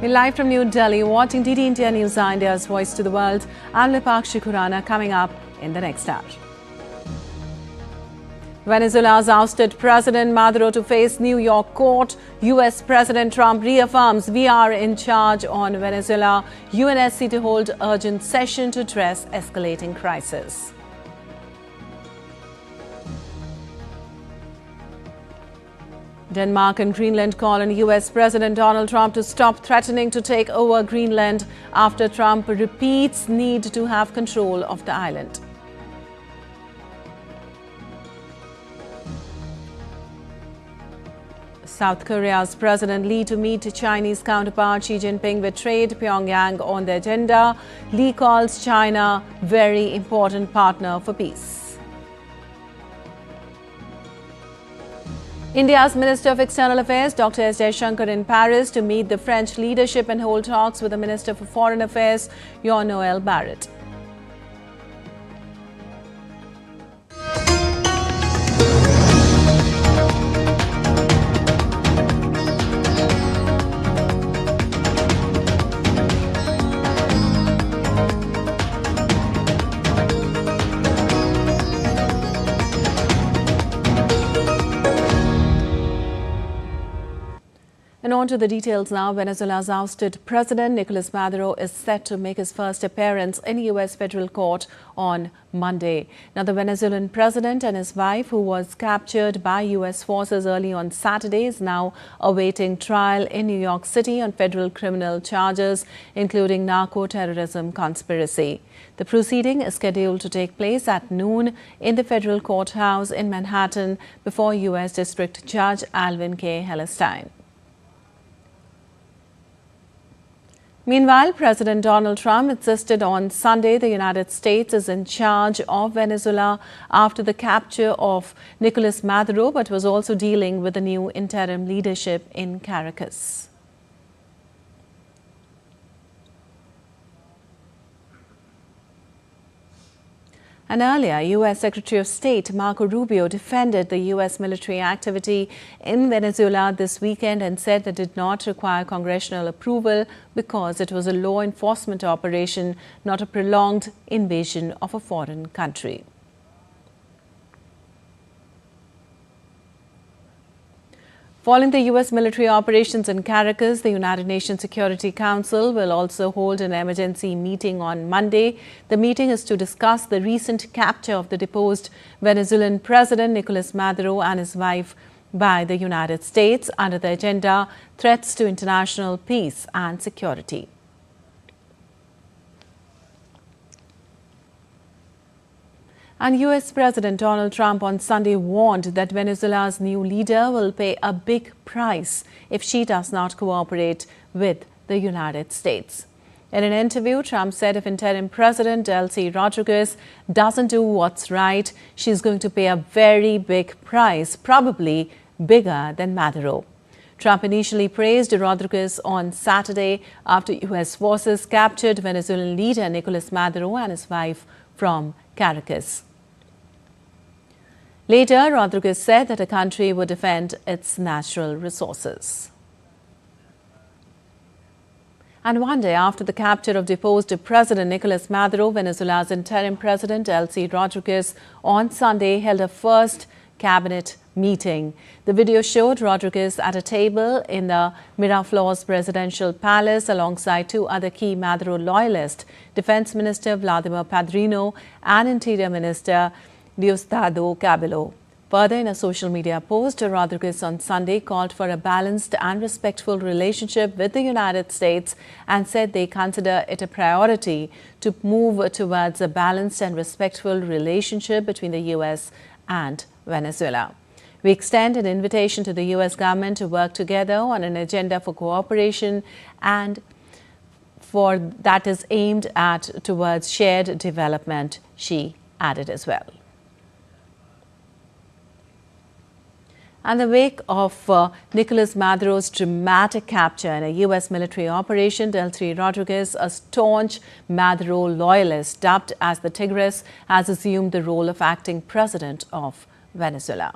We're live from New Delhi, watching DD India News, India's voice to the world. I'm Lipakshi Khurana, coming up in the next hour. Venezuela's ousted President Maduro to face New York court. US President Trump reaffirms we are in charge on Venezuela. UNSC to hold urgent session to address escalating crisis. Denmark and Greenland call on US President Donald Trump to stop threatening to take over Greenland after Trump repeats need to have control of the island. South Korea's President Lee to meet Chinese counterpart Xi Jinping with trade, Pyongyang on the agenda. Lee calls China very important partner for peace. India's Minister of External Affairs, Dr. S. Jaishankar, in Paris to meet the French leadership and hold talks with the Minister for Foreign Affairs, Jean-Noël Barrot. And on to the details now. Venezuela's ousted President Nicolas Maduro is set to make his first appearance in U.S. federal court on Monday. Now, the Venezuelan president and his wife, who was captured by U.S. forces early on Saturday, is now awaiting trial in New York City on federal criminal charges, including narco-terrorism conspiracy. The proceeding is scheduled to take place at noon in the federal courthouse in Manhattan before U.S. District Judge Alvin K. Hellerstein. Meanwhile, President Donald Trump insisted on Sunday the United States is in charge of Venezuela after the capture of Nicolas Maduro, but was also dealing with the new interim leadership in Caracas. And earlier, U.S. Secretary of State Marco Rubio defended the U.S. military activity in Venezuela this weekend and said that it did not require congressional approval because it was a law enforcement operation, not a prolonged invasion of a foreign country. Following the U.S. military operations in Caracas, the United Nations Security Council will also hold an emergency meeting on Monday. The meeting is to discuss the recent capture of the deposed Venezuelan President Nicolas Maduro and his wife by the United States under the agenda Threats to International Peace and Security. And U.S. President Donald Trump on Sunday warned that Venezuela's new leader will pay a big price if she does not cooperate with the United States. In an interview, Trump said if interim President Delcy Rodriguez doesn't do what's right, she's going to pay a very big price, probably bigger than Maduro. Trump initially praised Rodriguez on Saturday after U.S. forces captured Venezuelan leader Nicolas Maduro and his wife from Caracas. Later, Rodriguez said that a country would defend its natural resources. And one day after the capture of deposed President Nicolas Maduro, Venezuela's interim President Delcy Rodriguez on Sunday held a first cabinet meeting. The video showed Rodriguez at a table in the Miraflores presidential palace alongside two other key Maduro loyalists, Defense Minister Vladimir Padrino and Interior Minister Diosdado Cabello. Further, in a social media post, Rodriguez on Sunday called for a balanced and respectful relationship with the United States and said they consider it a priority to move towards a balanced and respectful relationship between the U.S. and Venezuela. We extend an invitation to the U.S. government to work together on an agenda for cooperation and for that is aimed at towards shared development, she added as well. In the wake of Nicolas Maduro's dramatic capture in a U.S. military operation, Delcy Rodriguez, a staunch Maduro loyalist dubbed as the Tigress, has assumed the role of acting president of Venezuela.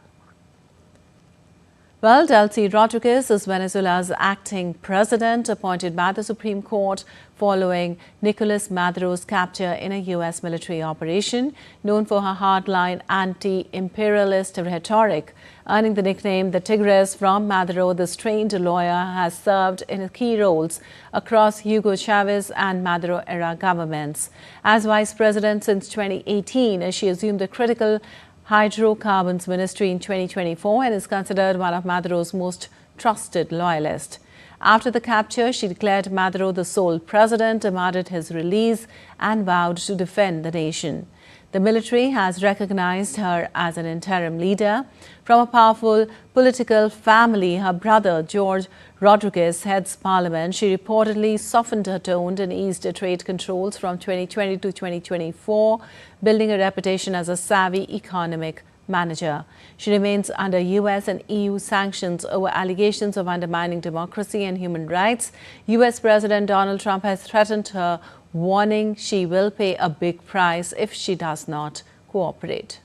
Well, Delcy Rodriguez is Venezuela's acting president, appointed by the Supreme Court following Nicolas Maduro's capture in a U.S. military operation. Known for her hardline anti-imperialist rhetoric, earning the nickname the Tigress from Maduro, this trained lawyer has served in key roles across Hugo Chavez and Maduro-era governments. As vice president since 2018, she assumed the critical Hydrocarbons Ministry in 2024 and is considered one of Maduro's most trusted loyalists. After the capture, she declared Maduro the sole president, demanded his release, and vowed to defend the nation. The military has recognized her as an interim leader. From a powerful political family, her brother George Rodriguez heads parliament. She reportedly softened her tone and eased trade controls from 2020 to 2024, building a reputation as a savvy economic manager. She remains under US and EU sanctions over allegations of undermining democracy and human rights. US President Donald Trump has threatened her, warning she will pay a big price if she does not cooperate.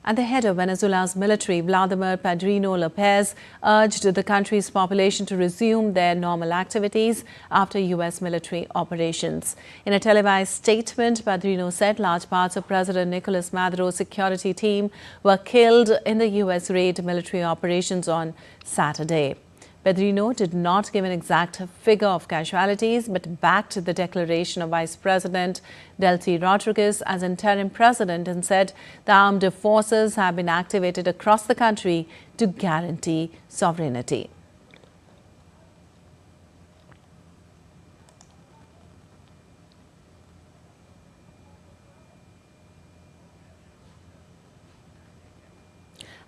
And the head of Venezuela's military, Vladimir Padrino Lopez, urged the country's population to resume their normal activities after U.S. military operations. In a televised statement, Padrino said large parts of President Nicolas Maduro's security team were killed in the U.S. raid military operations on Saturday. Padrino did not give an exact figure of casualties, but backed the declaration of Vice President Delcy Rodriguez as interim president and said the armed forces have been activated across the country to guarantee sovereignty.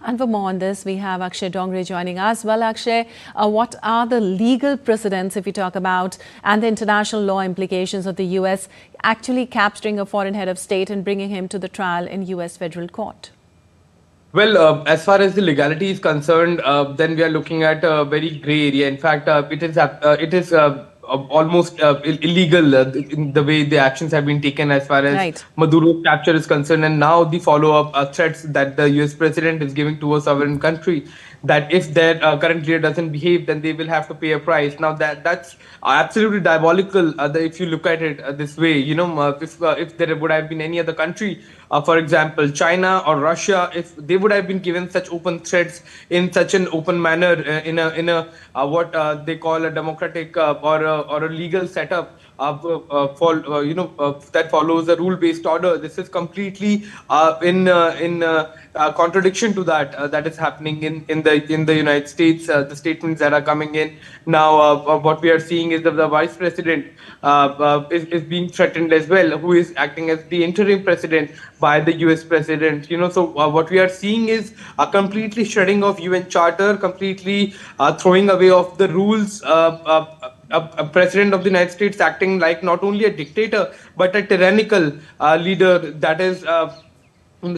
And for more on this, we have Akshay Dongre joining us. Well, Akshay, what are the legal precedents, if you talk about, and the international law implications of the U.S. actually capturing a foreign head of state and bringing him to the trial in U.S. federal court? Well, as far as the legality is concerned, then we are looking at a very gray area. In fact, it is almost illegal in the way the actions have been taken as far as Maduro's capture is concerned, and now the follow-up threats that the US president is giving to a sovereign country, that if their current leader doesn't behave, then they will have to pay a price. Now that's absolutely diabolical if you look at it this way. You know, if there would have been any other country, for example, China or Russia, if they would have been given such open threats in such an open manner in a what they call a democratic or a legal setup that follows a rule-based order, this is completely in contradiction to that is happening in the United States. The statements that are coming in now, what we are seeing is that the vice president is being threatened as well, who is acting as the interim president by the US president. You know, so what we are seeing is a completely shredding of UN Charter, completely throwing away of the rules. A president of the United States acting like not only a dictator but a tyrannical leader that is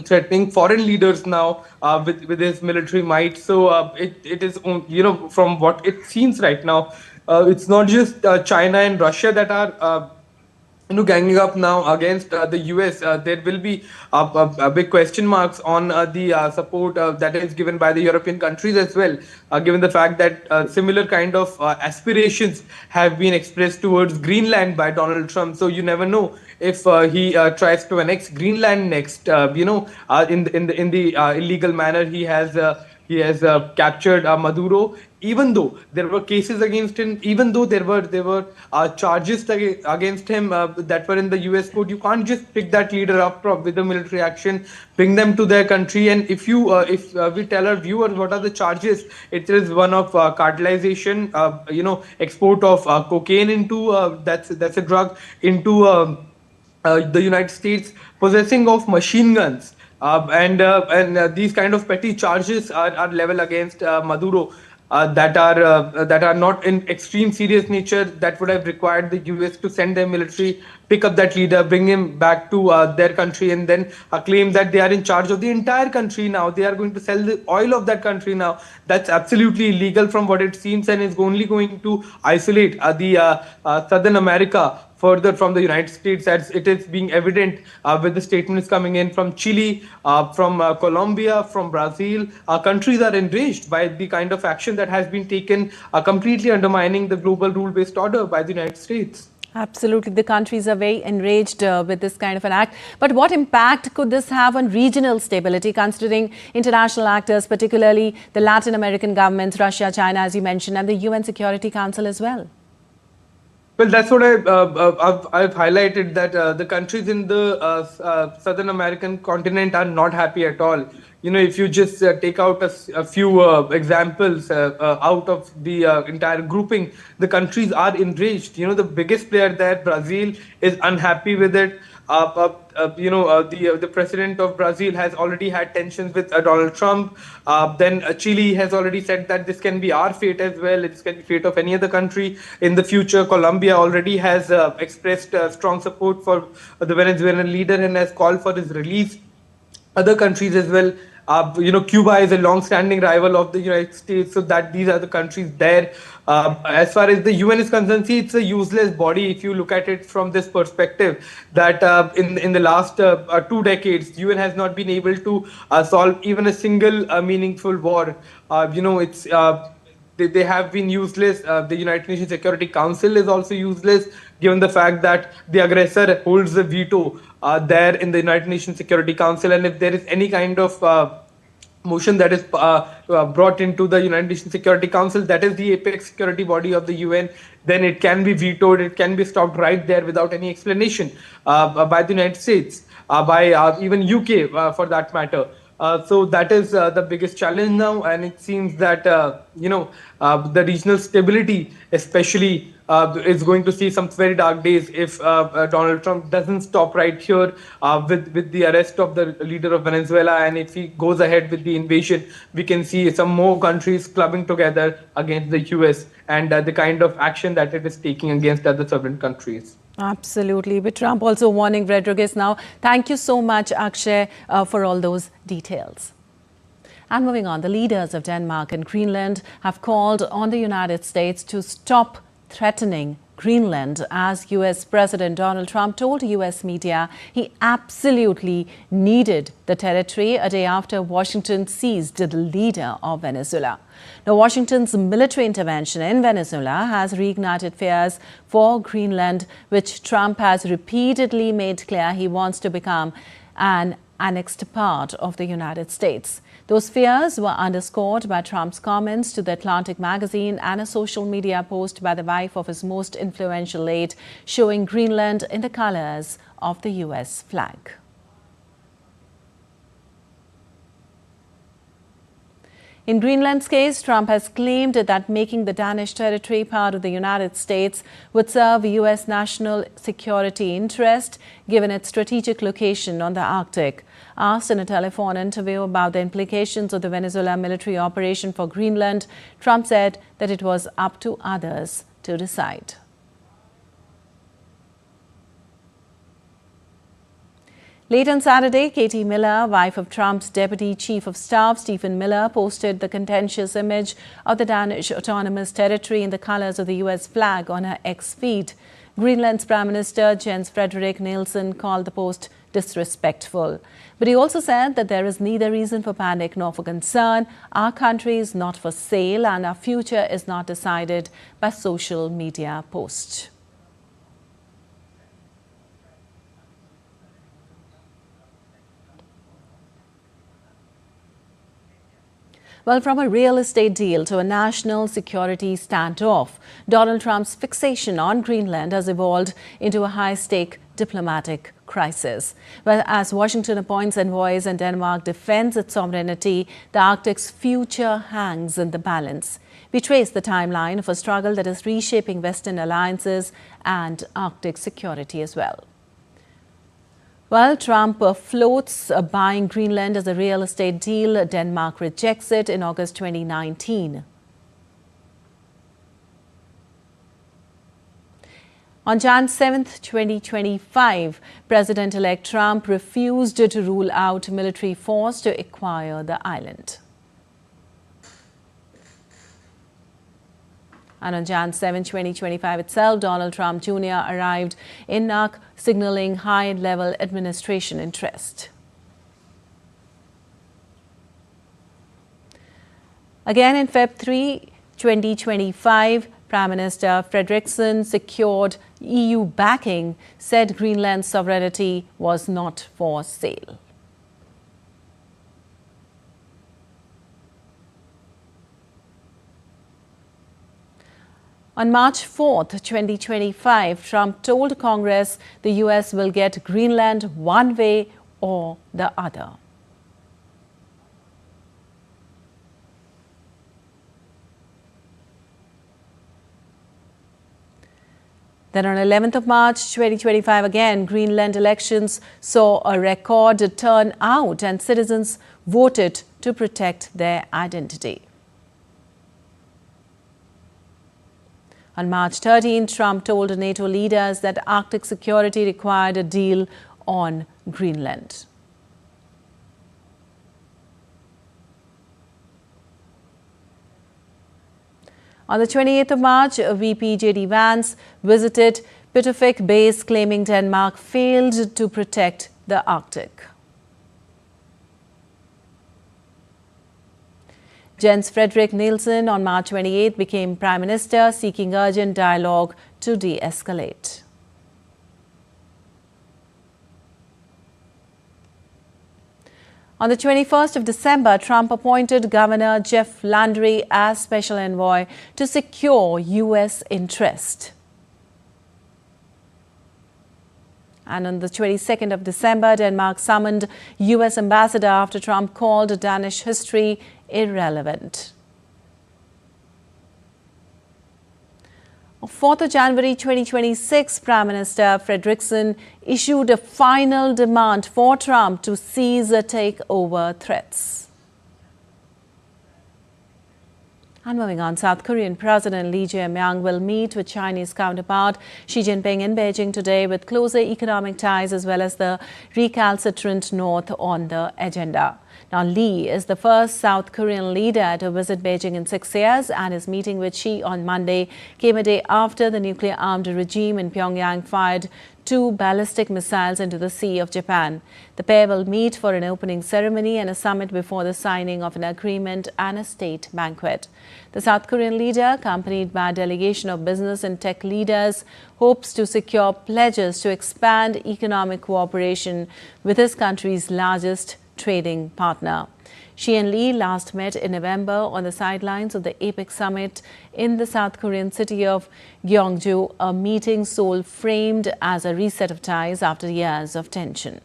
threatening foreign leaders now with his military might. So it is, you know, from what it seems right now, it's not just China and Russia that are ganging up now against the US. There will be big question marks on the support that is given by the European countries as well, given the fact that similar kind of aspirations have been expressed towards Greenland by Donald Trump. So you never know if he tries to annex Greenland next. In the illegal manner he has captured Maduro. Even though there were cases against him, even though there were charges against him that were in the U.S. court, you can't just pick that leader up with a military action, bring them to their country, and if we tell our viewers what are the charges, it is one of cartelization, export of cocaine into that's a drug into the United States, possessing of machine guns. And these kind of petty charges are level against Maduro that are not in extreme serious nature that would have required the US to send their military pick up that leader, bring him back to their country, and then claim that they are in charge of the entire country now. They are going to sell the oil of that country now. That's absolutely illegal from what it seems, and is only going to isolate the Southern America further from the United States, as it is being evident with the statements coming in from Chile, from Colombia, from Brazil. Countries are enraged by the kind of action that has been taken, completely undermining the global rule-based order by the United States. Absolutely. The countries are very enraged with this kind of an act. But what impact could this have on regional stability, considering international actors, particularly the Latin American governments, Russia, China, as you mentioned, and the UN Security Council as well? Well, that's what I've highlighted, that the countries in the Southern American continent are not happy at all. You know, if you just take out a few examples out of the entire grouping, the countries are enraged. You know, the biggest player there, Brazil, is unhappy with it. The president of Brazil has already had tensions with Donald Trump. Then Chile has already said that this can be our fate as well. It can be fate of any other country in the future. Colombia already has expressed strong support for the Venezuelan leader and has called for his release. Other countries as well. Cuba is a long-standing rival of the United States, so that these are the countries there. As far as the UN is concerned, see, it's a useless body if you look at it from this perspective. That in the last 2 decades, UN has not been able to solve even a single meaningful war. They have been useless. The United Nations Security Council is also useless, given the fact that the aggressor holds the veto there in the United Nations Security Council. And if there is any kind of motion that is brought into the United Nations Security Council, that is the apex security body of the UN, then it can be vetoed, it can be stopped right there without any explanation by the United States, by even UK for that matter. So that is the biggest challenge now, and it seems that the regional stability, especially, is going to see some very dark days if Donald Trump doesn't stop right here with the arrest of the leader of Venezuela, and if he goes ahead with the invasion, we can see some more countries clubbing together against the US and the kind of action that it is taking against other sovereign countries. Absolutely. With Trump also warning Rodriguez now. Thank you so much, Akshay, for all those details. And moving on, the leaders of Denmark and Greenland have called on the United States to stop threatening Greenland, as US President Donald Trump told US media he absolutely needed the territory a day after Washington seized the leader of Venezuela. Now, Washington's military intervention in Venezuela has reignited fears for Greenland, which Trump has repeatedly made clear he wants to become an annexed part of the United States. Those fears were underscored by Trump's comments to The Atlantic magazine and a social media post by the wife of his most influential aide, showing Greenland in the colors of the US flag. In Greenland's case, Trump has claimed that making the Danish territory part of the United States would serve US national security interest, given its strategic location on the Arctic. Asked in a telephone interview about the implications of the Venezuela military operation for Greenland, Trump said that it was up to others to decide. Late on Saturday, Katie Miller, wife of Trump's Deputy Chief of Staff Stephen Miller, posted the contentious image of the Danish Autonomous Territory in the colors of the US flag on her X feed. Greenland's Prime Minister Jens Frederik Nielsen called the post disrespectful. But he also said that there is neither reason for panic nor for concern. Our country is not for sale and our future is not decided by social media posts. Well, from a real estate deal to a national security standoff, Donald Trump's fixation on Greenland has evolved into a high-stake diplomatic crisis. Well, as Washington appoints envoys and Denmark defends its sovereignty, the Arctic's future hangs in the balance. We trace the timeline of a struggle that is reshaping Western alliances and Arctic security as well. Well, Trump floats buying Greenland as a real estate deal. Denmark rejects it in August 2019. On Jan 7, 2025, President-elect Trump refused to rule out military force to acquire the island. And on Jan 7, 2025 itself, Donald Trump Jr. arrived in NUC, signaling high-level administration interest. Again, in Feb 3, 2025, Prime Minister Frederiksen secured EU backing, said Greenland's sovereignty was not for sale. On March 4, 2025, Trump told Congress the US will get Greenland one way or the other. Then on 11th of March 2025, again, Greenland elections saw a record turnout and citizens voted to protect their identity. On March 13, Trump told NATO leaders that Arctic security required a deal on Greenland. On the 28th of March, VP J.D. Vance visited Pituffik base, claiming Denmark failed to protect the Arctic. Jens Frederik Nielsen on March 28 became Prime Minister, seeking urgent dialogue to de-escalate. On the 21st of December, Trump appointed Governor Jeff Landry as special envoy to secure U.S. interest. And on the 22nd of December, Denmark summoned U.S. ambassador after Trump called Danish history irrelevant. On 4th of January 2026, Prime Minister Frederiksen issued a final demand for Trump to cease takeover threats. And moving on, South Korean President Lee Jae-myung will meet with Chinese counterpart Xi Jinping in Beijing today, with closer economic ties as well as the recalcitrant North on the agenda. Now, Lee is the first South Korean leader to visit Beijing in 6 years, and his meeting with Xi on Monday came a day after the nuclear-armed regime in Pyongyang fired 2 ballistic missiles into the Sea of Japan. The pair will meet for an opening ceremony and a summit before the signing of an agreement and a state banquet. The South Korean leader, accompanied by a delegation of business and tech leaders, hopes to secure pledges to expand economic cooperation with his country's largest trading partner. Xi and Lee last met in November on the sidelines of the APEC summit in the South Korean city of Gyeongju, a meeting Seoul framed as a reset of ties after years of tension.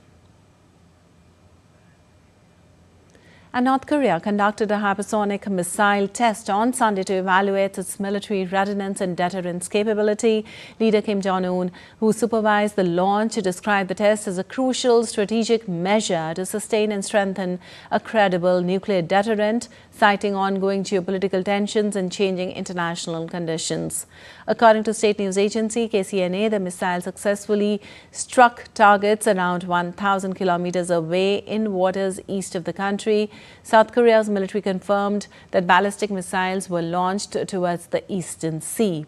And North Korea conducted a hypersonic missile test on Sunday to evaluate its military readiness and deterrence capability. Leader Kim Jong-un, who supervised the launch, described the test as a crucial strategic measure to sustain and strengthen a credible nuclear deterrent, citing ongoing geopolitical tensions and changing international conditions. According to state news agency KCNA, the missile successfully struck targets around 1,000 kilometers away in waters east of the country. South Korea's military confirmed that ballistic missiles were launched towards the Eastern Sea.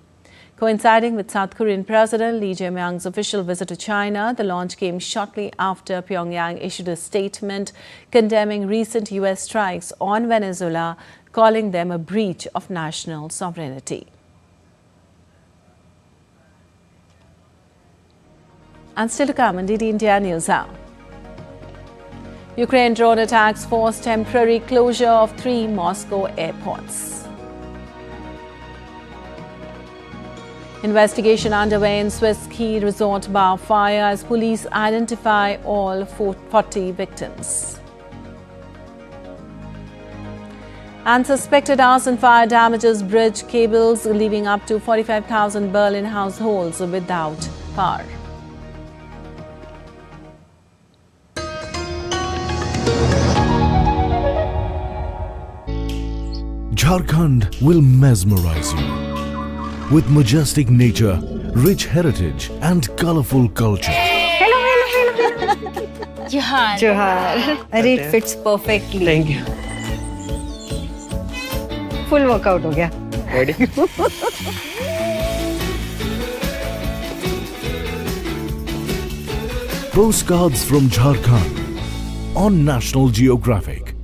Coinciding with South Korean President Lee Jae-myung's official visit to China, the launch came shortly after Pyongyang issued a statement condemning recent U.S. strikes on Venezuela, calling them a breach of national sovereignty. And still to come on DD India News Hour. Ukraine drone attacks force temporary closure of 3 Moscow airports. Investigation underway in Swiss ski resort bar fire as police identify all 40 victims. And suspected arson fire damages bridge cables, leaving up to 45,000 Berlin households without power. Jharkhand will mesmerize you with majestic nature rich heritage and colorful culture. Johar. Johar. It fits perfectly. Thank you. Full workout हो गया. Ready? Postcards from Jharkhand on National Geographic.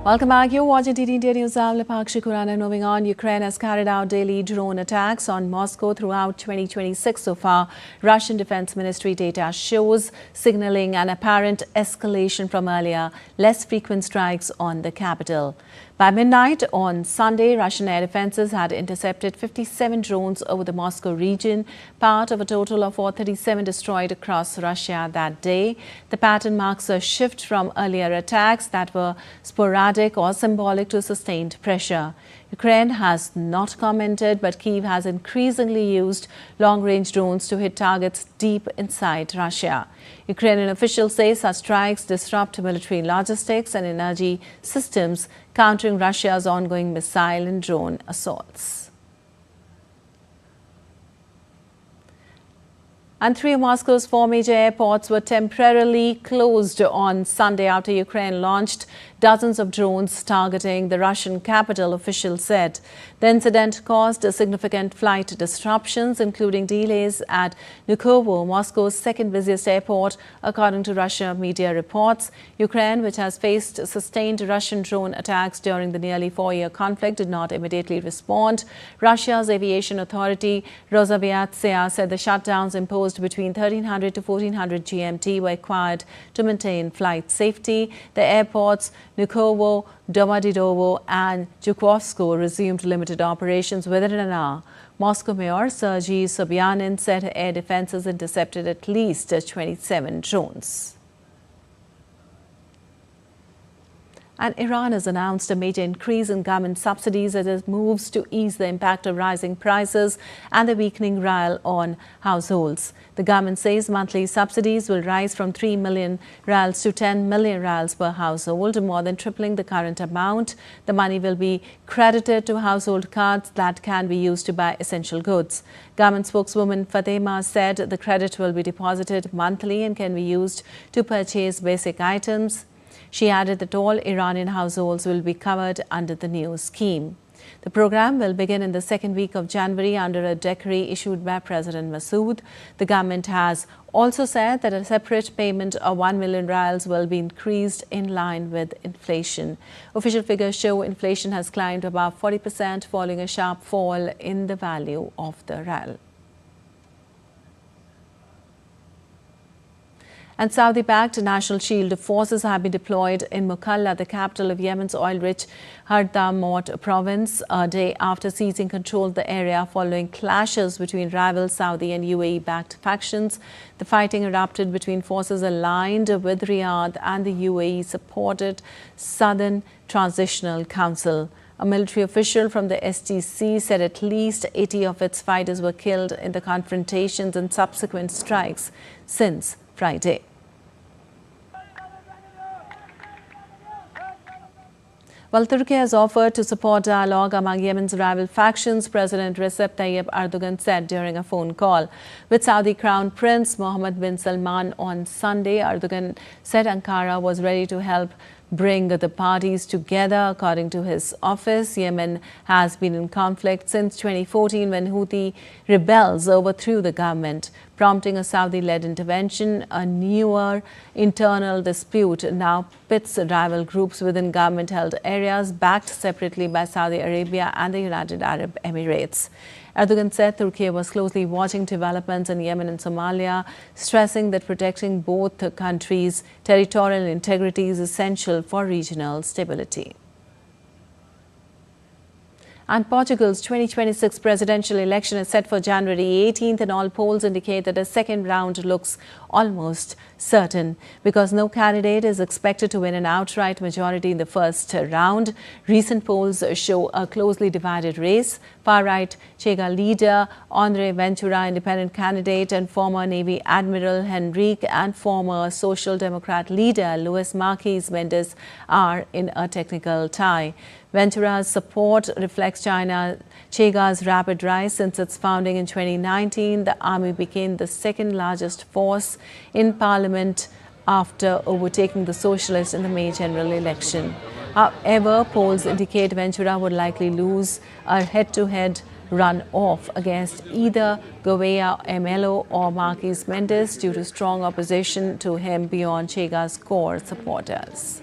Welcome back. You're watching TT India News. I'm Lipakshi Kurana. Moving on, Ukraine has carried out daily drone attacks on Moscow throughout 2026 so far. Russian Defense Ministry data shows, signaling an apparent escalation from earlier, less frequent strikes on the capital. By midnight on Sunday, Russian air defenses had intercepted 57 drones over the Moscow region, part of a total of 437 destroyed across Russia that day. The pattern marks a shift from earlier attacks that were sporadic or symbolic to sustained pressure. Ukraine has not commented, but Kyiv has increasingly used long-range drones to hit targets deep inside Russia. Ukrainian officials say such strikes disrupt military logistics and energy systems, countering Russia's ongoing missile and drone assaults. And three of Moscow's four major airports were temporarily closed on Sunday after Ukraine launched dozens of drones targeting the Russian capital, officials said. The incident caused significant flight disruptions, including delays at Vnukovo, Moscow's second busiest airport, according to Russia media reports. Ukraine, which has faced sustained Russian drone attacks during the nearly four-year conflict, did not immediately respond. Russia's aviation authority, Rosaviatsia, said the shutdowns imposed between 1300 to 1400 GMT were required to maintain flight safety. The airports Vnukovo, Domodedovo and Zhukovsko resumed limited operations within an hour. Moscow Mayor Sergei Sobyanin said air defenses intercepted at least 27 drones. And Iran has announced a major increase in government subsidies as it moves to ease the impact of rising prices and the weakening rial on households. The government says monthly subsidies will rise from 3 million rials to 10 million rials per household, more than tripling the current amount. The money will be credited to household cards that can be used to buy essential goods. Government spokeswoman Fatima said the credit will be deposited monthly and can be used to purchase basic items. She added that all Iranian households will be covered under the new scheme. The program will begin in the second week of January under a decree issued by President Massoud. The government has also said that a separate payment of 1 million rials will be increased in line with inflation. Official figures show inflation has climbed above 40% following a sharp fall in the value of the rial. And Saudi-backed National Shield forces have been deployed in Mukalla, the capital of Yemen's oil-rich Hadramaut province, a day after seizing control of the area following clashes between rival Saudi and UAE-backed factions. The fighting erupted between forces aligned with Riyadh and the UAE-supported Southern Transitional Council. A military official from the STC said at least 80 of its fighters were killed in the confrontations and subsequent strikes since Friday. Well, Turkey has offered to support dialogue among Yemen's rival factions, President Recep Tayyip Erdogan said during a phone call with Saudi Crown Prince Mohammed bin Salman on Sunday. Erdogan said Ankara was ready to help bring the parties together. According to his office, Yemen has been in conflict since 2014 when Houthi rebels overthrew the government, prompting a Saudi-led intervention. A newer internal dispute now pits rival groups within government-held areas backed separately by Saudi Arabia and the United Arab Emirates. Erdogan said Turkey was closely watching developments in Yemen and Somalia, stressing that protecting both countries' territorial integrity is essential for regional stability. And Portugal's 2026 presidential election is set for January 18th, and all polls indicate that a second round looks almost certain. Because no candidate is expected to win an outright majority in the first round, recent polls show a closely divided race. Far-right Chega leader Andre Ventura, independent candidate and former Navy Admiral Henrique, and former Social Democrat leader Luis Marques Mendes are in a technical tie. Ventura's support reflects Chega's rapid rise. Since its founding in 2019, the army became the second largest force in parliament after overtaking the socialists in the May general election. However, polls indicate Ventura would likely lose a head-to-head run-off against either Gouveia Melo or Marques Mendes due to strong opposition to him beyond Chega's core supporters.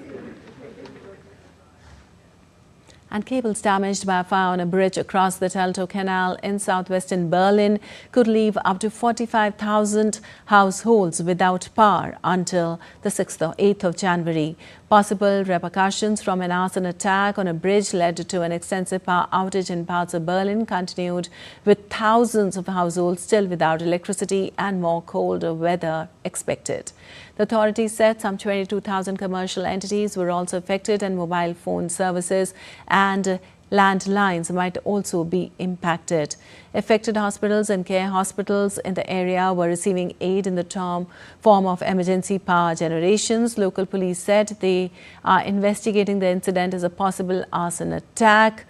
And cables damaged by a fire on a bridge across the Teltow Canal in southwestern Berlin could leave up to 45,000 households without power until the 6th or 8th of January. Possible repercussions from an arson attack on a bridge led to an extensive power outage in parts of Berlin continued, with thousands of households still without electricity and more colder weather expected. The authorities said some 22,000 commercial entities were also affected and mobile phone services and landlines might also be impacted. Affected hospitals and care hospitals in the area were receiving aid in the form of emergency power generations. Local police said they are investigating the incident as a possible arson attack.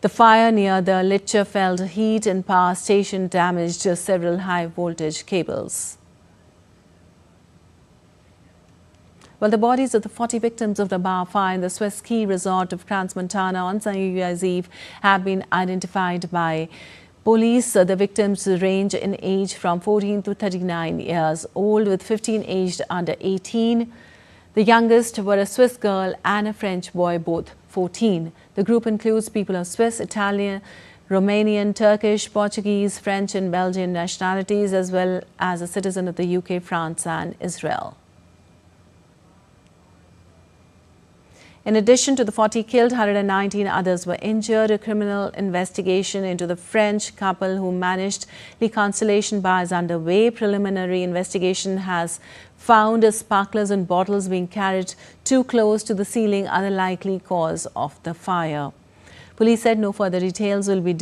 The fire near the Lichterfeld heat and power station damaged several high-voltage cables. Well, the bodies of the 40 victims of the bar fire in the Swiss ski resort of Crans-Montana on New Year's Eve have been identified by police. The victims range in age from 14 to 39 years old, with 15 aged under 18. The youngest were a Swiss girl and a French boy, both 14. The group includes people of Swiss, Italian, Romanian, Turkish, Portuguese, French and Belgian nationalities, as well as a citizen of the UK, France and Israel. In addition to the 40 killed, 119 others were injured. A criminal investigation into the French couple who managed the Constellation bar is underway. Preliminary investigation has found sparklers and bottles being carried too close to the ceiling are the likely cause of the fire. Police said no further details will be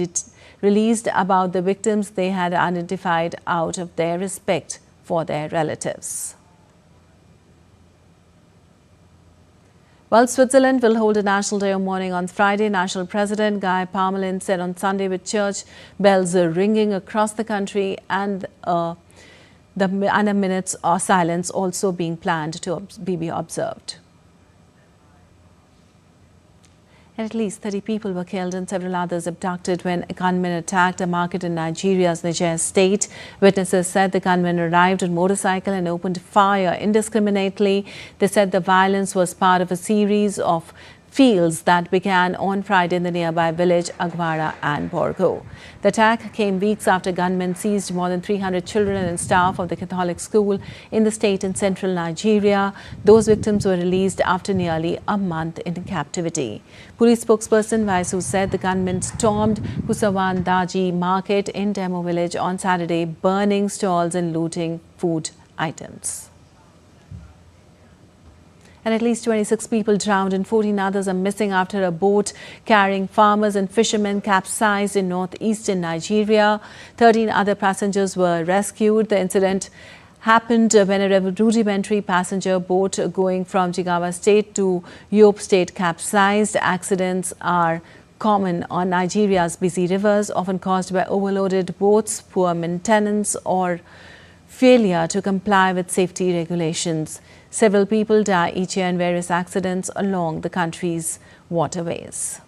released about the victims they had identified out of their respect for their relatives. Well, Switzerland will hold a National Day of Mourning on Friday. National President Guy Parmelin said on Sunday, with church bells ringing across the country and a minutes of silence also being planned to be observed. And at least 30 people were killed and several others abducted when a gunman attacked a market in Nigeria's Niger state. Witnesses said the gunman arrived on a motorcycle and opened fire indiscriminately. They said the violence was part of a series of fields that began on Friday in the nearby village Agwara and Borgo. The attack came weeks after gunmen seized more than 300 children and staff of the Catholic school in the state in central Nigeria. Those victims were released after nearly a month in captivity. Police spokesperson Vaisu said the gunmen stormed Kusawan Daji market in Demo village on Saturday, burning stalls and looting food items. And at least 26 people drowned and 14 others are missing after a boat carrying farmers and fishermen capsized in northeastern Nigeria. 13 other passengers were rescued. The incident happened when a rudimentary passenger boat going from Jigawa State to Yobe State capsized. Accidents are common on Nigeria's busy rivers, often caused by overloaded boats, poor maintenance, or failure to comply with safety regulations. Several people die each year in various accidents along the country's waterways.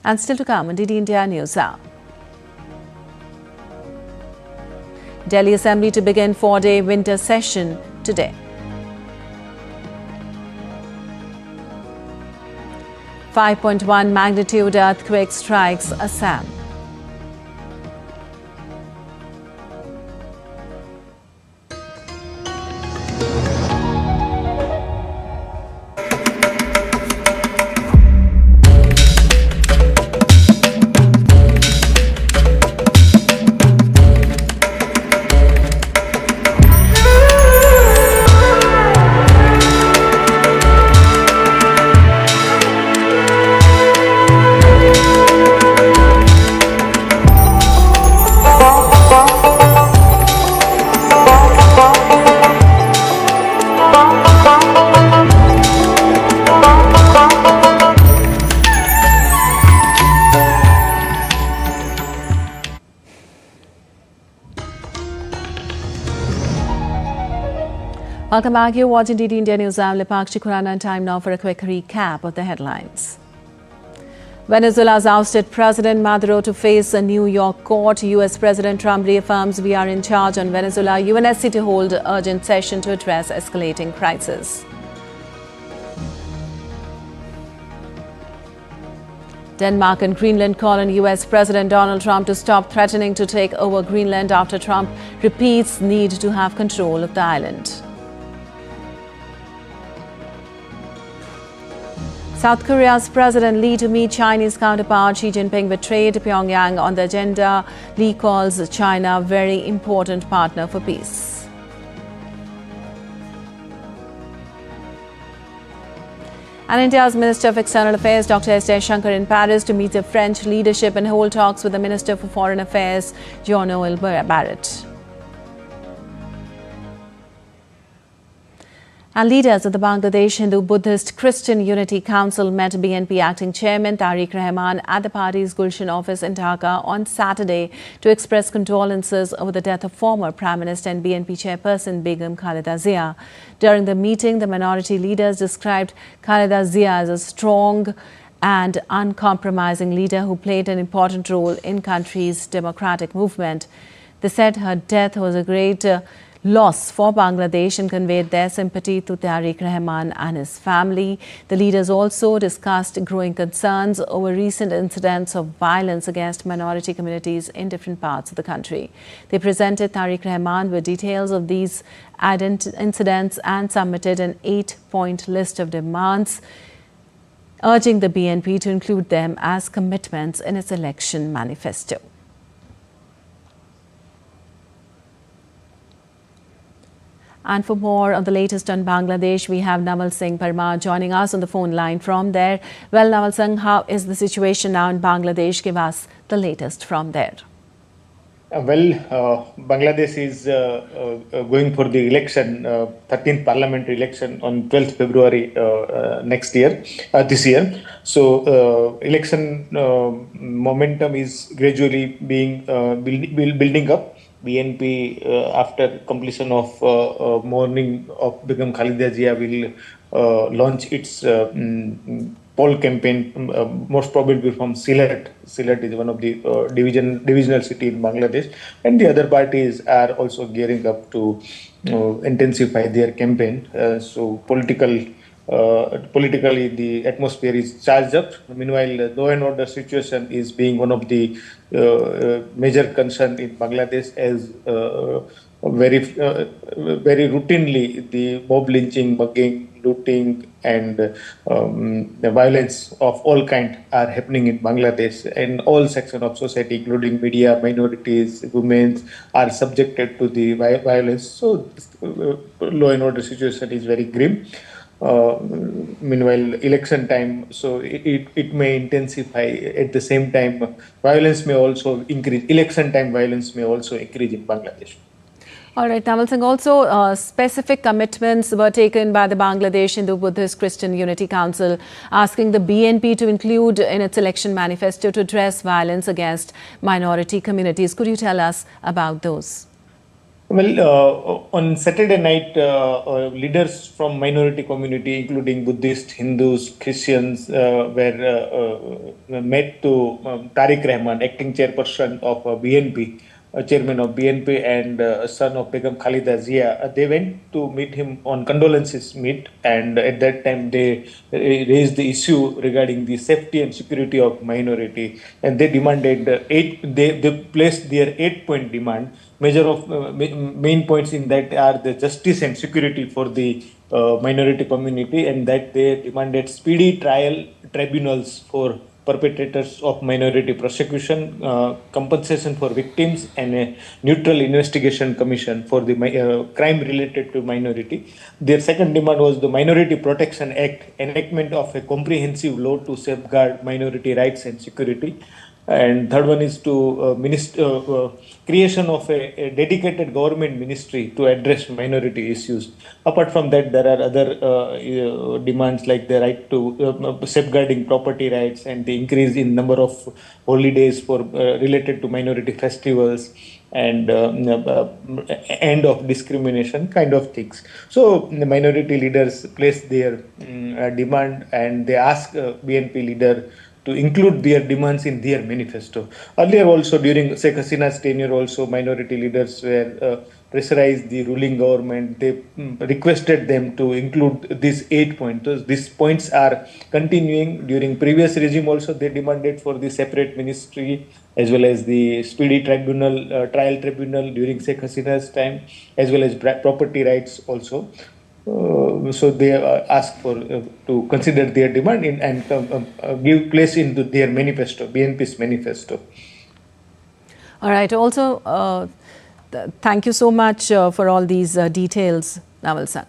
And still to come on DD India News Hour. Delhi Assembly to begin 4-day winter session today. 5.1 magnitude earthquake strikes Assam. Welcome back. You're watching DD India News. I'm Lipakshi Khurana, and time now for a quick recap of the headlines. Venezuela's ousted President Maduro to face a New York court. US President Trump reaffirms we are in charge on Venezuela. UNSC to hold urgent session to address escalating crisis. Denmark and Greenland call on US President Donald Trump to stop threatening to take over Greenland after Trump repeats need to have control of the island. South Korea's President Lee to meet Chinese counterpart Xi Jinping betrayed Pyongyang on the agenda. Lee calls China a very important partner for peace. And India's Minister of External Affairs, Dr. S. Jaishankar, in Paris to meet the French leadership and hold talks with the Minister for Foreign Affairs, Jean-Noël Barrot. And leaders of the Bangladesh Hindu-Buddhist Christian Unity Council met BNP acting chairman Tariq Rahman at the party's Gulshan office in Dhaka on Saturday to express condolences over the death of former Prime Minister and BNP chairperson Begum Khaleda Zia. During the meeting, the minority leaders described Khaleda Zia as a strong and uncompromising leader who played an important role in country's democratic movement. They said her death was a great loss for Bangladesh and conveyed their sympathy to Tariq Rahman and his family. The leaders also discussed growing concerns over recent incidents of violence against minority communities in different parts of the country. They presented Tariq Rahman with details of these incidents and submitted an 8-point list of demands, urging the BNP to include them as commitments in its election manifesto. And for more on the latest on Bangladesh, we have Namal Singh Parmar joining us on the phone line from there. Well, Namal Singh, how is the situation now in Bangladesh? Give us the latest from there. Bangladesh is going for the election, 13th parliamentary election on 12th February this year. So election momentum is gradually being building up. BNP, after completion of mourning of Begum Khaleda Zia, will launch its poll campaign, most probably from Sylhet. Sylhet is one of the divisional city in Bangladesh, and the other parties are also gearing up to intensify their campaign. So politically, the atmosphere is charged up. Meanwhile, the law and order situation is being one of the major concerns in Bangladesh, as very routinely the mob lynching, mugging, looting, and the violence of all kind are happening in Bangladesh, and all sections of society, including media, minorities, women, are subjected to the violence. So law and order situation is very grim. Meanwhile, election time, so it may intensify. At the same time, violence may also increase. Election time violence may also increase in Bangladesh. All right, Namal Singh, also specific commitments were taken by the Bangladesh Hindu-Buddhist Christian Unity Council, asking the BNP to include in its election manifesto to address violence against minority communities. Could you tell us about those? Well, on Saturday night, leaders from minority community, including Buddhists, Hindus, Christians, were met to Tariq Rahman, acting chairperson of BNP, chairman of BNP, and son of Begum Khaleda Zia. They went to meet him on condolences meet, and at that time they raised the issue regarding the safety and security of minority, and they demanded they placed their 8-point demand. Main points in that are the justice and security for the minority community, and that they demanded speedy trial tribunals for perpetrators of minority prosecution, compensation for victims, and a neutral investigation commission for the crime related to minority. Their second demand was the Minority Protection Act, enactment of a comprehensive law to safeguard minority rights and security. And third one is to creation of a dedicated government ministry to address minority issues. Apart from that, there are other demands like the right to safeguarding property rights and the increase in number of holidays for related to minority festivals, and end of discrimination kind of things. So the minority leaders place their demand, and they ask BNP leader to include their demands in their manifesto. Earlier also, during Sheikh Hasina's tenure also, minority leaders were pressurized the ruling government. They requested them to include these 8 points. These points are continuing during previous regime also. They demanded for the separate ministry, as well as the speedy tribunal, trial tribunal during Sheikh Hasina's time, as well as property rights also. So they ask for to consider their demand and give place into their manifesto, BNP's manifesto. All right. Also, thank you so much for all these details, Naval San.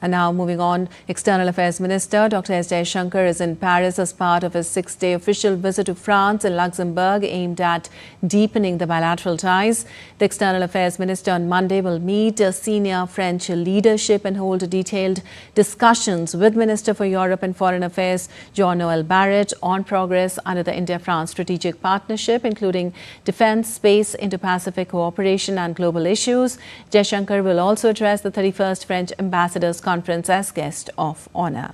And now moving on, External Affairs Minister Dr. S. Jaishankar is in Paris as part of his 6-day official visit to France and Luxembourg aimed at deepening the bilateral ties. The External Affairs Minister on Monday will meet senior French leadership and hold detailed discussions with Minister for Europe and Foreign Affairs Jean-Noel Barrot on progress under the India-France strategic partnership, including defense, space, Indo-Pacific cooperation and global issues. Jaishankar will also address the 31st French Ambassadors Conference as guest of honor.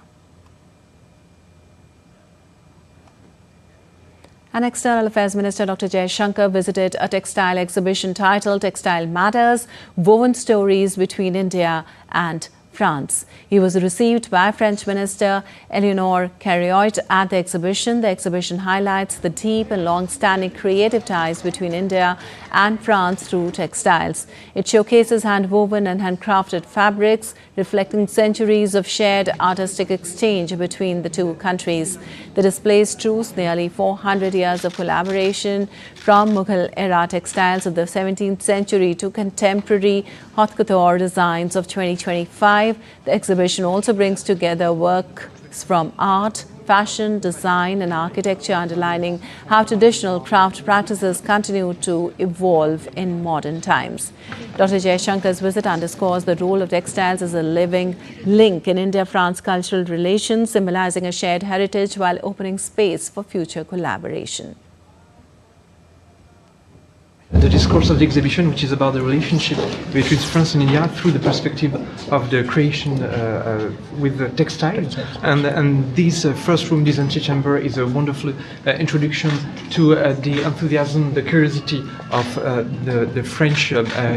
And External Affairs Minister Dr. Jaishankar visited a textile exhibition titled Textile Matters, Woven Stories Between India and France. He was received by French Minister Eleonore Carriot at the exhibition. The exhibition highlights the deep and long-standing creative ties between India and France through textiles. It showcases hand-woven and handcrafted fabrics, reflecting centuries of shared artistic exchange between the two countries. The displays truce nearly 400 years of collaboration, from Mughal-era textiles of the 17th century to contemporary haute couture designs of 2025. The exhibition also brings together works from art, fashion, design and architecture, underlining how traditional craft practices continue to evolve in modern times. Dr. Jaishankar's visit underscores the role of textiles as a living link in India-France cultural relations, symbolizing a shared heritage while opening space for future collaboration. The discourse of the exhibition, which is about the relationship between France and India through the perspective of the creation with the textile. And this first room, this antechamber, is a wonderful introduction to the enthusiasm, the curiosity of the French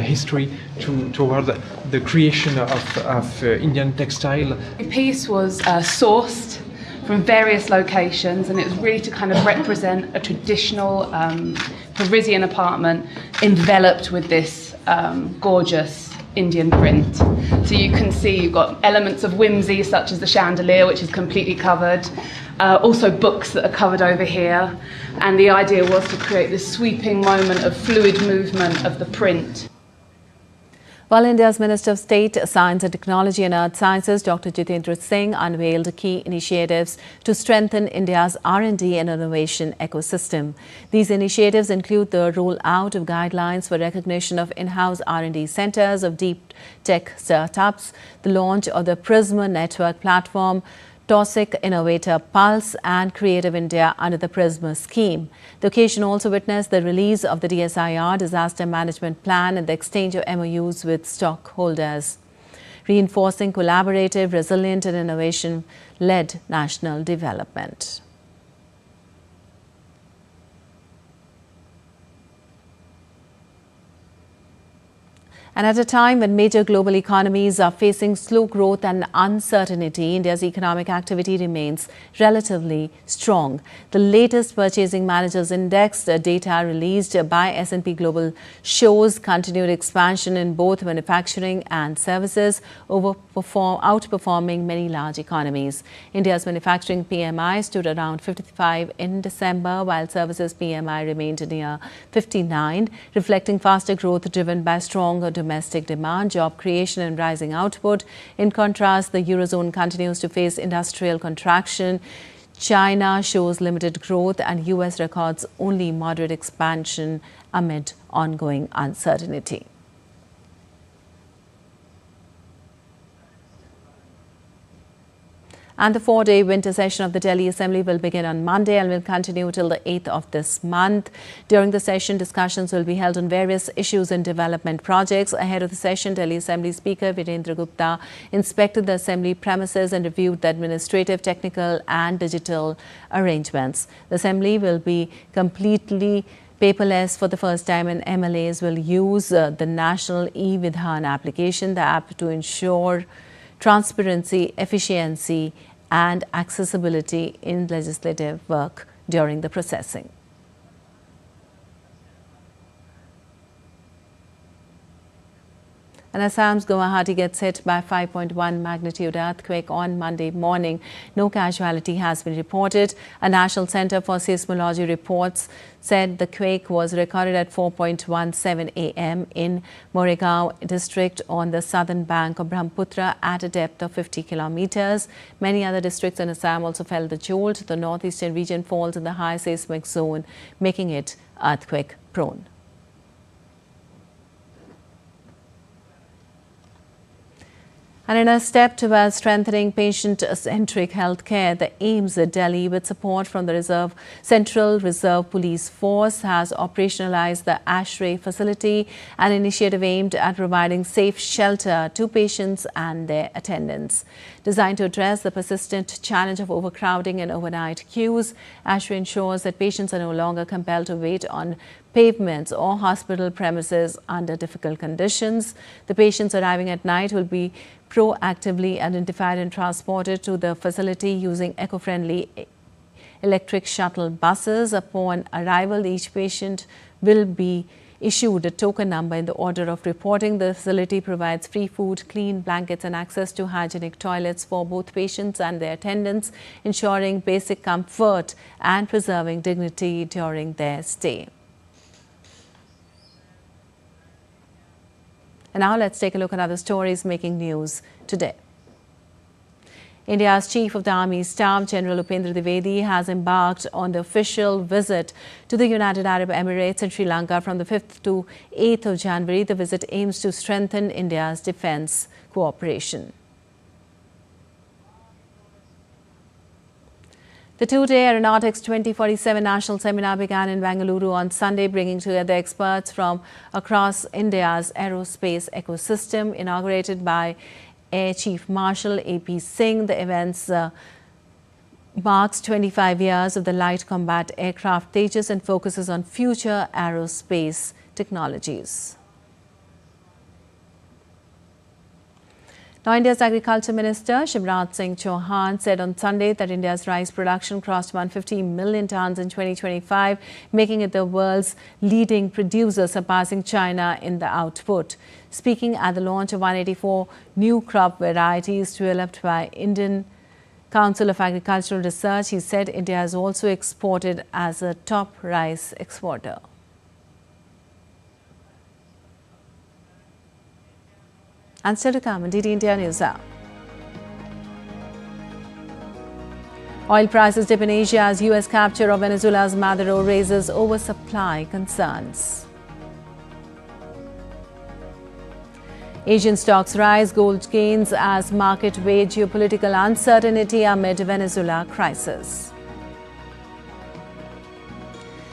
history toward the creation of Indian textile. The piece was sourced from various locations, and it was really to kind of represent a traditional Parisian apartment enveloped with this gorgeous Indian print. So you can see you've got elements of whimsy, such as the chandelier, which is completely covered, also books that are covered over here, and the idea was to create this sweeping moment of fluid movement of the print. While India's Minister of State, Science and Technology and Earth Sciences, Dr. Jitendra Singh, unveiled key initiatives to strengthen India's R&D and innovation ecosystem. These initiatives include the rollout of guidelines for recognition of in-house R&D centers of deep tech startups, the launch of the Prisma Network platform, Tausic Innovator Pulse and Creative India under the Prisma scheme. The occasion also witnessed the release of the DSIR Disaster Management Plan and the exchange of MOUs with stockholders, reinforcing collaborative, resilient and innovation-led national development. And at a time when major global economies are facing slow growth and uncertainty, India's economic activity remains relatively strong. The latest Purchasing Managers Index data released by S&P Global shows continued expansion in both manufacturing and services, outperforming many large economies. India's manufacturing PMI stood around 55 in December, while services PMI remained near 59, reflecting faster growth driven by stronger domestic demand, job creation and rising output. In contrast, the Eurozone continues to face industrial contraction. China shows limited growth and US records only moderate expansion amid ongoing uncertainty. And the 4-day winter session of the Delhi Assembly will begin on Monday and will continue till the 8th of this month. During the session, discussions will be held on various issues and development projects. Ahead of the session, Delhi Assembly Speaker Virendra Gupta inspected the Assembly premises and reviewed the administrative, technical and digital arrangements. The Assembly will be completely paperless for the first time, and MLAs will use the National e-Vidhan application, the app, to ensure transparency, efficiency and accessibility in legislative work during the processing. And Assam's Guwahati gets hit by 5.1 magnitude earthquake on Monday morning. No casualty has been reported. A National Centre for Seismology reports said the quake was recorded at 4:17 a.m. in Moregaon district on the southern bank of Brahmaputra at a depth of 50 kilometers. Many other districts in Assam also felt the jolt. The northeastern region falls in the high seismic zone, making it earthquake prone. And in a step towards strengthening patient-centric healthcare, the EAMS Delhi, with support from the Central Reserve Police Force, has operationalized the ASHRAE facility, an initiative aimed at providing safe shelter to patients and their attendants. Designed to address the persistent challenge of overcrowding and overnight queues, ASHRAE ensures that patients are no longer compelled to wait on pavements or hospital premises under difficult conditions. The patients arriving at night will be proactively identified and transported to the facility using eco-friendly electric shuttle buses. Upon arrival, each patient will be issued a token number in the order of reporting. The facility provides free food, clean blankets and access to hygienic toilets for both patients and their attendants, ensuring basic comfort and preserving dignity during their stay. And now let's take a look at other stories making news today. India's Chief of the Army Staff, General Upendra Dwivedi, has embarked on the official visit to the United Arab Emirates and Sri Lanka from the 5th to 8th of January. The visit aims to strengthen India's defence cooperation. The two-day Aeronautics 2047 National Seminar began in Bengaluru on Sunday, bringing together experts from across India's aerospace ecosystem. Inaugurated by Air Chief Marshal A.P. Singh, the events marks 25 years of the light combat aircraft Tejas and focuses on future aerospace technologies. Now, India's Agriculture Minister Shivraj Singh Chauhan said on Sunday that India's rice production crossed 150 million tons in 2025, making it the world's leading producer, surpassing China in the output. Speaking at the launch of 184 new crop varieties developed by Indian Council of Agricultural Research, he said India has also exported as a top rice exporter. And still to come on DD India News Hour. Oil prices dip in Asia as US capture of Venezuela's Maduro raises oversupply concerns. Asian stocks rise, gold gains as market weigh geopolitical uncertainty amid Venezuela crisis.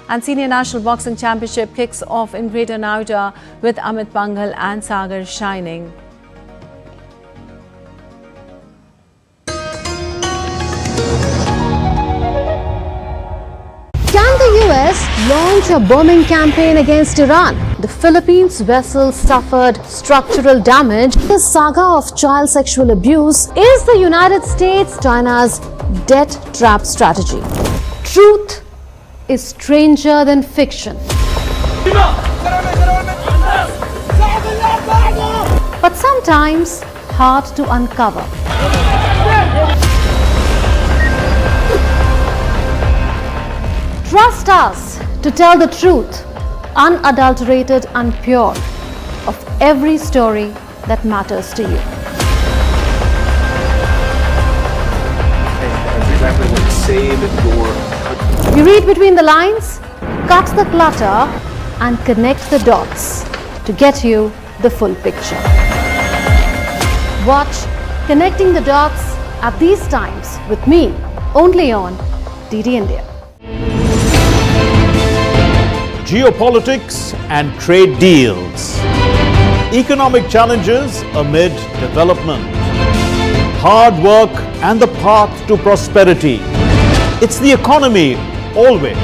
And Senior National Boxing Championship kicks off in Greater Noida with Amit Panghal and Sagar shining. Can the US launch a bombing campaign against Iran? The Philippines vessel suffered structural damage. The saga of child sexual abuse is the United States China's debt trap strategy. Truth is stranger than fiction. But sometimes hard to uncover. Trust us to tell the truth, unadulterated and pure, of every story that matters to you. You read between the lines, cut the clutter, and connect the dots to get you the full picture. Watch Connecting the Dots at these times with me, only on DD India. Geopolitics and trade deals. Economic challenges amid development. Hard work and the path to prosperity. It's the economy always.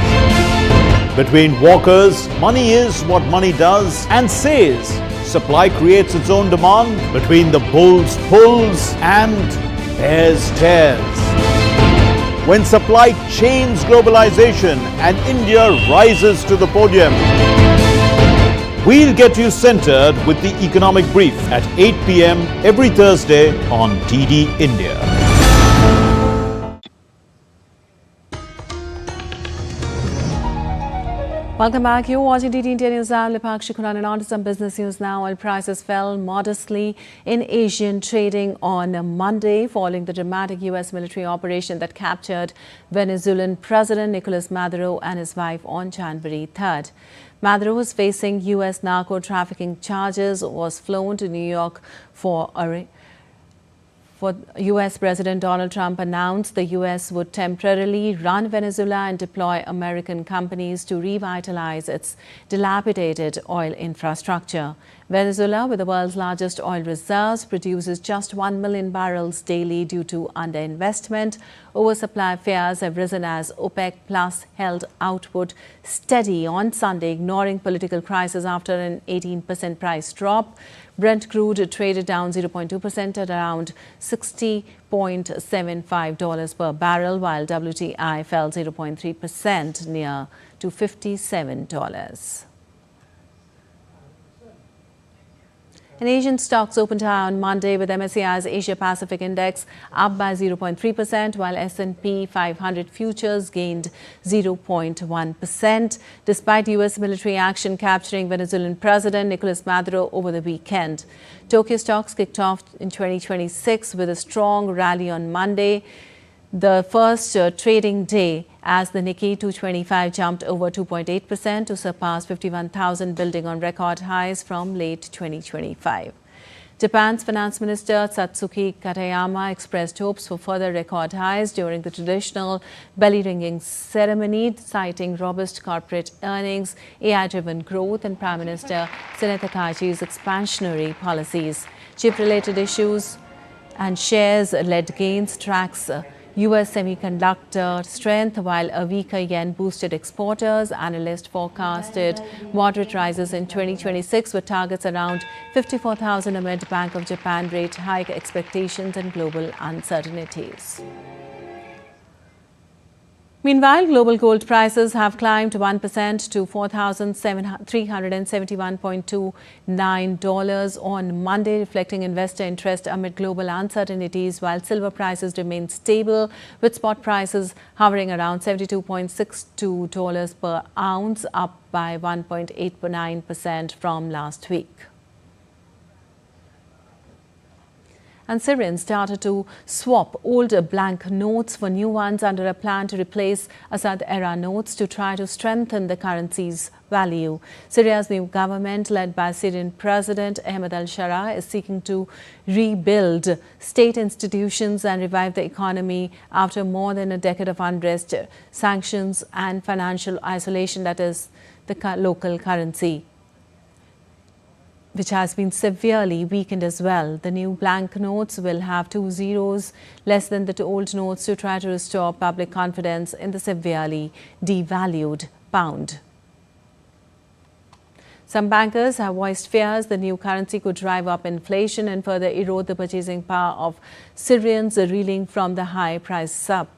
Between walkers, money is what money does and says. Supply creates its own demand. Between the bulls pulls and bears tears. When supply chains globalization and India rises to the podium, we'll get you centered with the economic brief at 8 p.m. every Thursday on DD India. Welcome back. You're watching DD India News. I'm Lipakshi Kunan, and on to some business news now. Oil prices fell modestly in Asian trading on Monday following the dramatic U.S. military operation that captured Venezuelan President Nicolas Maduro and his wife on January 3rd. Maduro was facing U.S. narco-trafficking charges, was flown to New York for U.S. President Donald Trump announced the U.S. would temporarily run Venezuela and deploy American companies to revitalize its dilapidated oil infrastructure. Venezuela, with the world's largest oil reserves, produces just 1 million barrels daily due to underinvestment. Oversupply fears have risen as OPEC Plus held output steady on Sunday, ignoring political crisis after an 18% price drop. Brent crude traded down 0.2% at around $60.75 per barrel, while WTI fell 0.3% near to $57. And Asian stocks opened high on Monday, with MSCI's Asia Pacific Index up by 0.3%, while S&P 500 futures gained 0.1%, despite U.S. military action capturing Venezuelan President Nicolas Maduro over the weekend. Tokyo stocks kicked off in 2026 with a strong rally on Monday, the first trading day, as the Nikkei 225 jumped over 2.8% to surpass 51,000, building on record highs from late 2025. Japan's Finance Minister Satsuki Katayama expressed hopes for further record highs during the traditional belly-ringing ceremony, citing robust corporate earnings, AI-driven growth, and Prime Minister Sene Takachi's expansionary policies. Chip-related issues and shares led gains, tracks U.S. semiconductor strength, while a weaker yen boosted exporters. Analysts forecasted moderate rises in 2026, with targets around 54,000 amid Bank of Japan rate hike expectations and global uncertainties. Meanwhile, global gold prices have climbed 1% to $4,371.29 on Monday, reflecting investor interest amid global uncertainties, while silver prices remain stable, with spot prices hovering around $72.62 per ounce, up by 1.89% from last week. And Syrians started to swap old blank notes for new ones under a plan to replace Assad-era notes to try to strengthen the currency's value. Syria's new government, led by Syrian President Ahmed al-Shara, is seeking to rebuild state institutions and revive the economy after more than a decade of unrest, sanctions, and financial isolation, that is, the local currency, which has been severely weakened as well. The new blank notes will have 2 zeros less than the old notes to try to restore public confidence in the severely devalued pound. Some bankers have voiced fears the new currency could drive up inflation and further erode the purchasing power of Syrians reeling from the high price sub.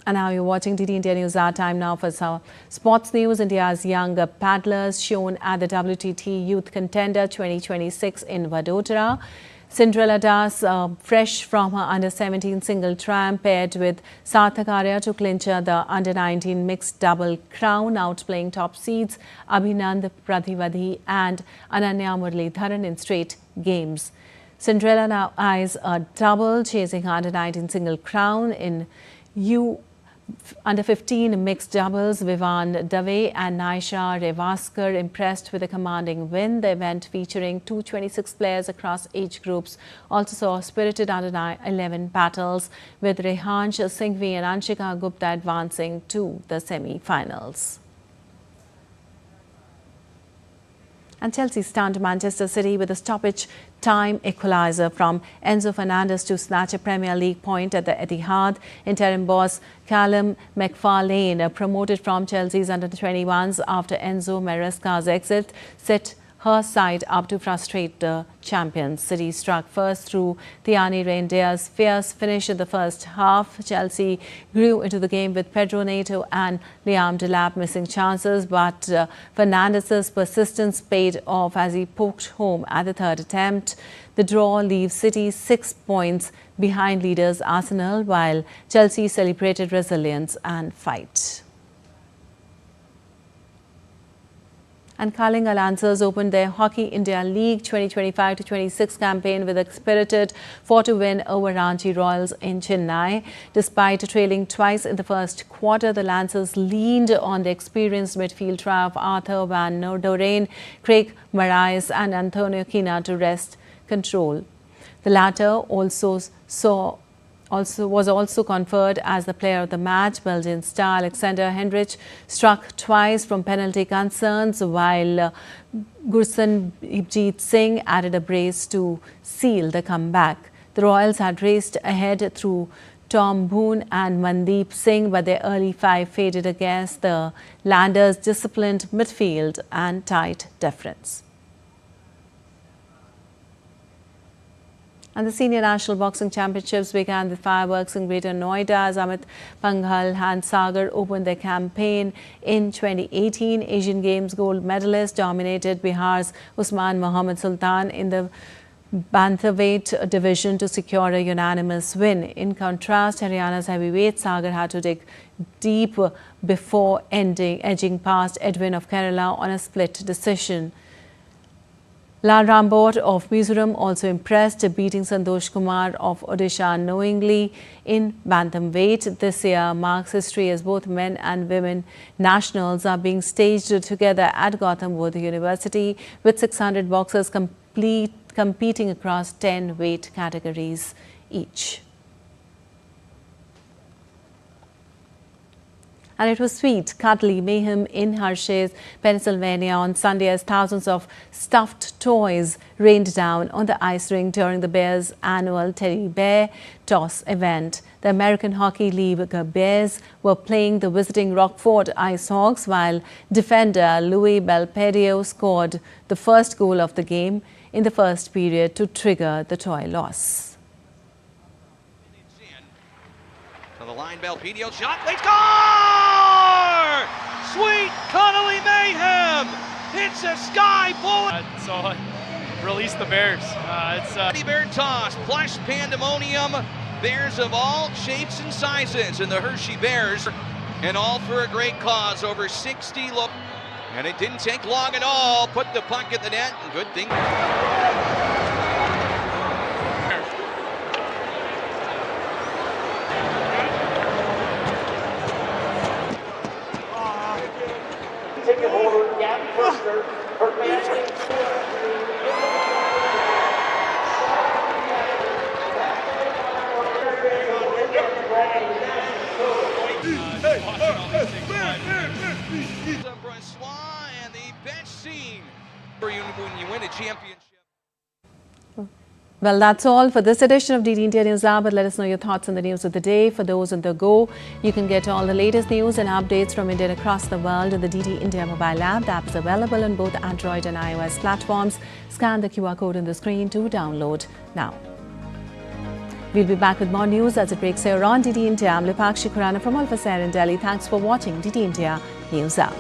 And now you're watching DD India News. Our time now for some sports news. India's young paddlers shown at the WTT Youth Contender 2026 in Vadodara. Cinderella Das, fresh from her under-17 single triumph, paired with Sarthak Arya to clinch the under-19 mixed double crown, outplaying top seeds Abhinand Pradhivadhi and Ananya Muralidharan in straight games. Cinderella now eyes a double, chasing her under-19 single crown in Under 15 mixed doubles, Vivan Dave and Naisha Revaskar impressed with a commanding win. The event, featuring 226 players across age groups, also saw spirited under 11 battles, with Rehansh Singhvi and Anshika Gupta advancing to the semi-finals. And Chelsea stunned Manchester City with a stoppage time equaliser from Enzo Fernandez to snatch a Premier League point at the Etihad. Interim boss Callum McFarlane, promoted from Chelsea's under-21s after Enzo Maresca's exit, set her side up to frustrate the champions. City struck first through Tiani Reindeer's fierce finish in the first half. Chelsea grew into the game with Pedro Neto and Liam Delap missing chances, but Fernandez's persistence paid off as he poked home at the third attempt. The draw leaves City 6 points behind leaders Arsenal, while Chelsea celebrated resilience and fight. And Kalinga Lancers opened their Hockey India League 2025-26 campaign with a spirited 4-2 win over Ranchi Royals in Chennai. Despite trailing twice in the first quarter, the Lancers leaned on the experienced midfield trio of Arthur Van Doreen, Craig Marais and Antonio Quina to wrest control. The latter was also conferred as the player of the match. Belgian star Alexander Hendrich struck twice from penalty concerns, while Gursanjeet Singh added a brace to seal the comeback. The Royals had raced ahead through Tom Boone and Mandeep Singh, but their early five faded against the Landers' disciplined midfield and tight defence. And the Senior National Boxing Championships began with fireworks in Greater Noida as Amit Panghal and Sagar opened their campaign in 2018. Asian Games gold medalist dominated Bihar's Usman Mohammad Sultan in the bantamweight division to secure a unanimous win. In contrast, Haryana's heavyweight Sagar had to dig deep before edging past Edwin of Kerala on a split decision. Lal Rambot of Mizoram also impressed, beating Santosh Kumar of Odisha knowingly in bantamweight. This year marks history as both men and women nationals are being staged together at Gautam Buddha University, with 600 boxers competing across 10 weight categories each. And it was sweet, cuddly mayhem in Hershey's, Pennsylvania on Sunday as thousands of stuffed toys rained down on the ice rink during the Bears' annual Teddy Bear Toss event. The American Hockey League Bears were playing the visiting Rockford Ice Hawks, while defender Louis Belpedio scored the first goal of the game in the first period to trigger the toy loss. The line, Belpedio shot, they score! Sweet Connolly mayhem! It's a sky bullet! So release the Bears. Teddy Bear toss, plush pandemonium, bears of all shapes and sizes, and the Hershey Bears, and all for a great cause. Over 60 look, and it didn't take long at all. Put the puck in the net, good thing. And the bench scene when you win a championship. Well, that's all for this edition of DD India News Lab. But let us know your thoughts on the news of the day. For those on the go, you can get all the latest news and updates from India and across the world in the DD India mobile app. The app is available on both Android and iOS platforms. Scan the QR code on the screen to download now. We'll be back with more news as it breaks here on DD India. I'm Lipakshi Khurana from Al Fasair in Delhi. Thanks for watching DD India News App.